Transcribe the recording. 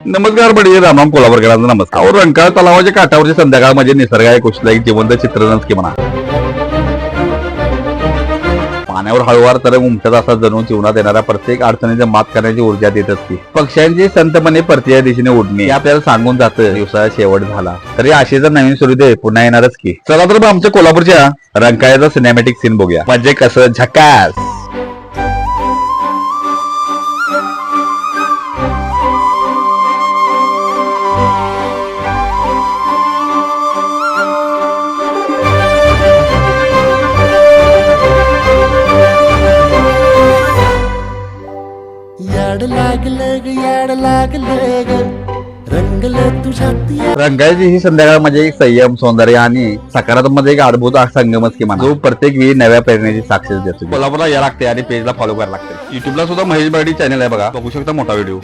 नमस्कार बडी रामराम कोल्हापूरकरांचा नमस्कार. अहो, रंकाळा तलावाच्या काठावरची संध्याकाळ म्हणजे निसर्ग आहे कुठलं एक जिवंत चित्रणच की म्हणा. पाण्यावर हळूवार तर उमटत असा जणू जीवनात येणाऱ्या प्रत्येक अडचणीचा मात करण्याची ऊर्जा देत असते. पक्ष्यांची संतपणे परतीच्या दिशेने उडणे हे आपल्याला सांगून जातं दिवसाचा शेवट झाला तरी आशेचा नवीन सूर्योदय पुन्हा येणारच की. चला तर आमच्या कोल्हापूरच्या रंकाळ्याचा सिनेमॅटिक सीन बघूया. म्हणजे कसं झकास. रंगाची ही संध्याकाळ म्हणजे एक संयम सौंदर्य आणि सकारात्मक एक अद्भुत संगमच की म्हणा जो प्रत्येक वेळी नव्या प्रेरणेची साक्ष देतो. कोल्हापूरला या लागते आणि पेजला फॉलो करायला लागते. युट्यूबला सुद्धा महेश बर्डी चॅनल आहे बघा, बघू शकता मोठा व्हिडिओ.